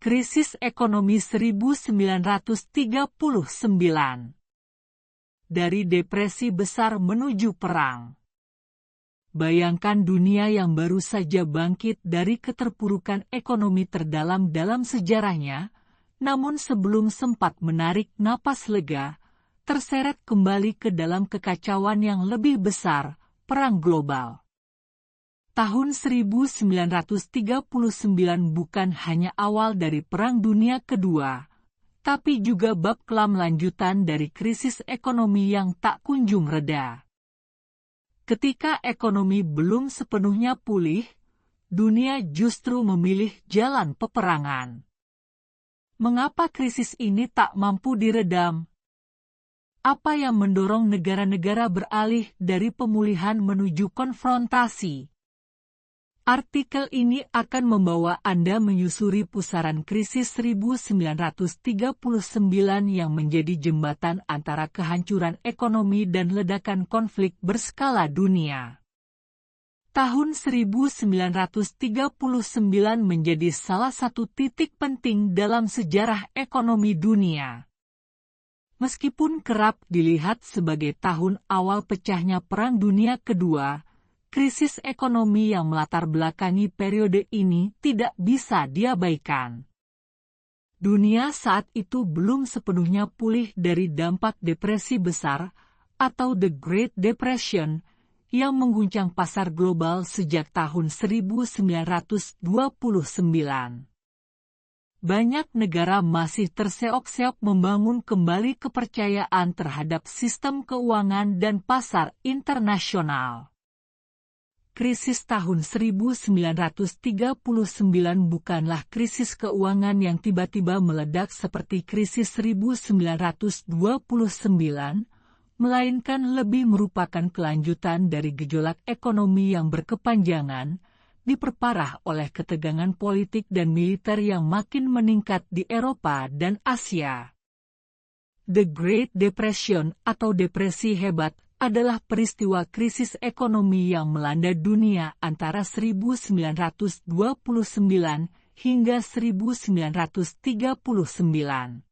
Krisis ekonomi 1939. Dari depresi besar menuju perang. Bayangkan dunia yang baru saja bangkit dari keterpurukan ekonomi terdalam dalam sejarahnya, namun sebelum sempat menarik napas lega, terseret kembali ke dalam kekacauan yang lebih besar, perang global. Tahun 1939 bukan hanya awal dari Perang Dunia Kedua, tapi juga bab kelam lanjutan dari krisis ekonomi yang tak kunjung reda. Ketika ekonomi belum sepenuhnya pulih, dunia justru memilih jalan peperangan. Mengapa krisis ini tak mampu diredam? Apa yang mendorong negara-negara beralih dari pemulihan menuju konfrontasi? Artikel ini akan membawa Anda menyusuri pusaran krisis 1939 yang menjadi jembatan antara kehancuran ekonomi dan ledakan konflik berskala dunia. Tahun 1939 menjadi salah satu titik penting dalam sejarah ekonomi dunia. Meskipun kerap dilihat sebagai tahun awal pecahnya Perang Dunia Kedua, krisis ekonomi yang melatar belakangi periode ini tidak bisa diabaikan. Dunia saat itu belum sepenuhnya pulih dari dampak depresi besar atau The Great Depression yang mengguncang pasar global sejak tahun 1929. Banyak negara masih terseok-seok membangun kembali kepercayaan terhadap sistem keuangan dan pasar internasional. Krisis tahun 1939 bukanlah krisis keuangan yang tiba-tiba meledak seperti krisis 1929, melainkan lebih merupakan kelanjutan dari gejolak ekonomi yang berkepanjangan, diperparah oleh ketegangan politik dan militer yang makin meningkat di Eropa dan Asia. The Great Depression atau Depresi Hebat adalah peristiwa krisis ekonomi yang melanda dunia antara 1929 hingga 1939.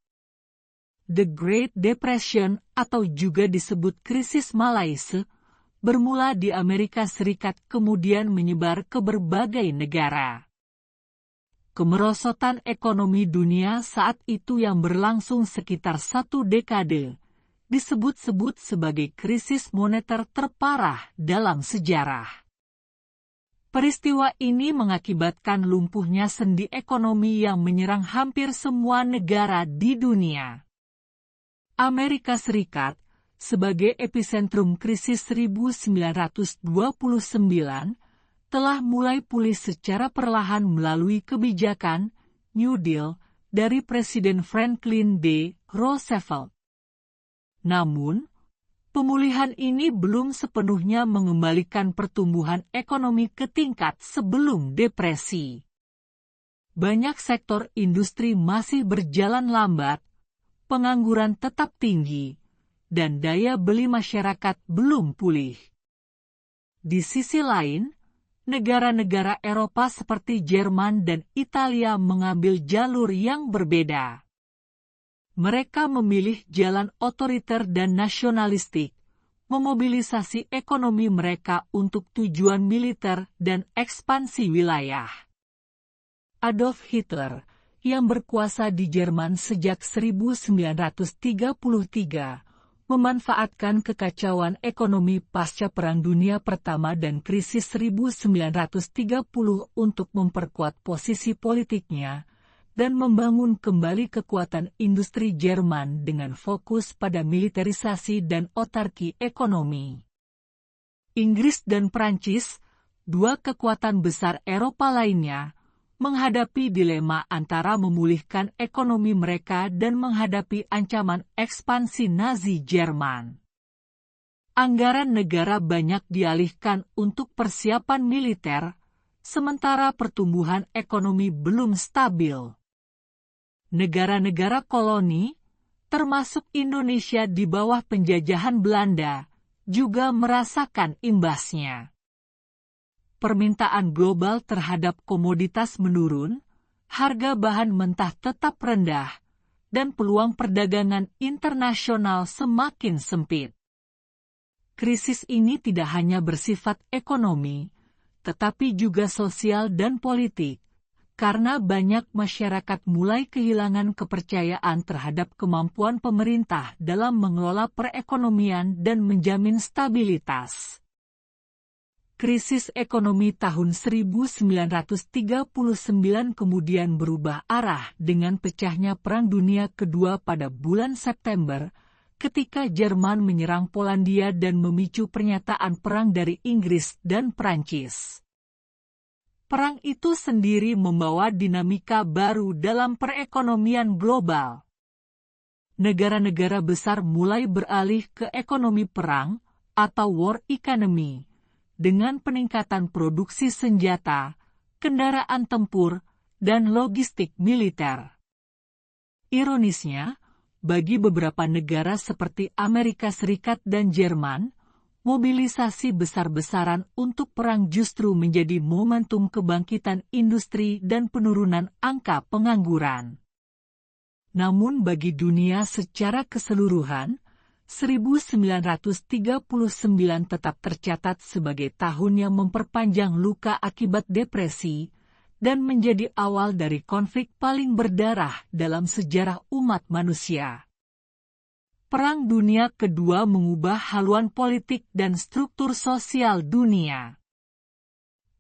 The Great Depression atau juga disebut krisis Malaysia bermula di Amerika Serikat kemudian menyebar ke berbagai negara. Kemerosotan ekonomi dunia saat itu yang berlangsung sekitar 1 dekade disebut-sebut sebagai krisis moneter terparah dalam sejarah. Peristiwa ini mengakibatkan lumpuhnya sendi ekonomi yang menyerang hampir semua negara di dunia. Amerika Serikat, sebagai epicentrum krisis 1929, telah mulai pulih secara perlahan melalui kebijakan New Deal dari Presiden Franklin D. Roosevelt. Namun, pemulihan ini belum sepenuhnya mengembalikan pertumbuhan ekonomi ke tingkat sebelum depresi. Banyak sektor industri masih berjalan lambat, pengangguran tetap tinggi, dan daya beli masyarakat belum pulih. Di sisi lain, negara-negara Eropa seperti Jerman dan Italia mengambil jalur yang berbeda. Mereka memilih jalan otoriter dan nasionalistik, memobilisasi ekonomi mereka untuk tujuan militer dan ekspansi wilayah. Adolf Hitler, yang berkuasa di Jerman sejak 1933, memanfaatkan kekacauan ekonomi pasca Perang Dunia Pertama dan krisis 1930 untuk memperkuat posisi politiknya dan membangun kembali kekuatan industri Jerman dengan fokus pada militerisasi dan otarki ekonomi. Inggris dan Prancis, dua kekuatan besar Eropa lainnya, menghadapi dilema antara memulihkan ekonomi mereka dan menghadapi ancaman ekspansi Nazi Jerman. Anggaran negara banyak dialihkan untuk persiapan militer, sementara pertumbuhan ekonomi belum stabil. Negara-negara koloni, termasuk Indonesia di bawah penjajahan Belanda, juga merasakan imbasnya. Permintaan global terhadap komoditas menurun, harga bahan mentah tetap rendah, dan peluang perdagangan internasional semakin sempit. Krisis ini tidak hanya bersifat ekonomi, tetapi juga sosial dan politik, karena banyak masyarakat mulai kehilangan kepercayaan terhadap kemampuan pemerintah dalam mengelola perekonomian dan menjamin stabilitas. Krisis ekonomi tahun 1939 kemudian berubah arah dengan pecahnya Perang Dunia Kedua pada bulan September, ketika Jerman menyerang Polandia dan memicu pernyataan perang dari Inggris dan Prancis. Perang itu sendiri membawa dinamika baru dalam perekonomian global. Negara-negara besar mulai beralih ke ekonomi perang atau war economy, dengan peningkatan produksi senjata, kendaraan tempur, dan logistik militer. Ironisnya, bagi beberapa negara seperti Amerika Serikat dan Jerman, mobilisasi besar-besaran untuk perang justru menjadi momentum kebangkitan industri dan penurunan angka pengangguran. Namun bagi dunia secara keseluruhan, 1939 tetap tercatat sebagai tahun yang memperpanjang luka akibat depresi dan menjadi awal dari konflik paling berdarah dalam sejarah umat manusia. Perang Dunia Kedua mengubah haluan politik dan struktur sosial dunia.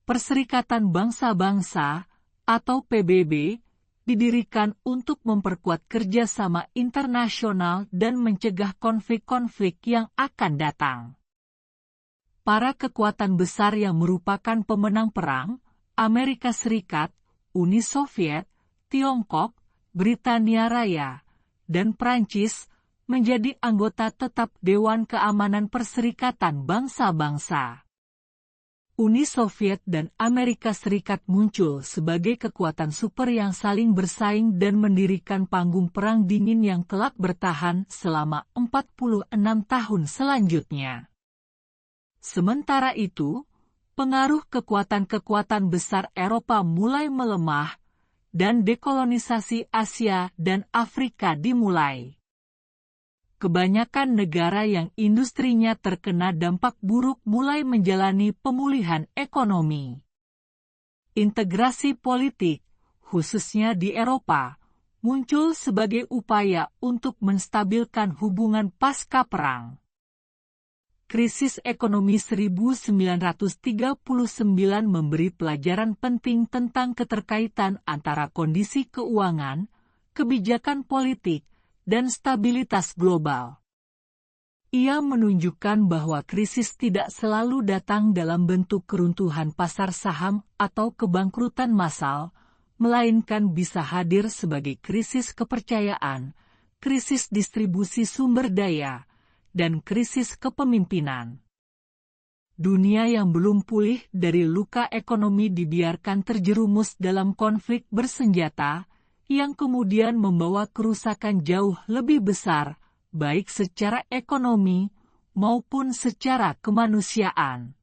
Perserikatan Bangsa-Bangsa, atau PBB, didirikan untuk memperkuat kerjasama internasional dan mencegah konflik-konflik yang akan datang. Para kekuatan besar yang merupakan pemenang perang, Amerika Serikat, Uni Soviet, Tiongkok, Britania Raya, dan Prancis, menjadi anggota tetap Dewan Keamanan Perserikatan Bangsa-Bangsa. Uni Soviet dan Amerika Serikat muncul sebagai kekuatan super yang saling bersaing dan mendirikan panggung perang dingin yang kelak bertahan selama 46 tahun selanjutnya. Sementara itu, pengaruh kekuatan-kekuatan besar Eropa mulai melemah, dan dekolonisasi Asia dan Afrika dimulai. Kebanyakan negara yang industrinya terkena dampak buruk mulai menjalani pemulihan ekonomi. Integrasi politik, khususnya di Eropa, muncul sebagai upaya untuk menstabilkan hubungan pasca perang. Krisis ekonomi 1939 memberi pelajaran penting tentang keterkaitan antara kondisi keuangan, kebijakan politik, dan stabilitas global. Ia menunjukkan bahwa krisis tidak selalu datang dalam bentuk keruntuhan pasar saham atau kebangkrutan massal, melainkan bisa hadir sebagai krisis kepercayaan, krisis distribusi sumber daya, dan krisis kepemimpinan. Dunia yang belum pulih dari luka ekonomi dibiarkan terjerumus dalam konflik bersenjata, yang kemudian membawa kerusakan jauh lebih besar, baik secara ekonomi maupun secara kemanusiaan.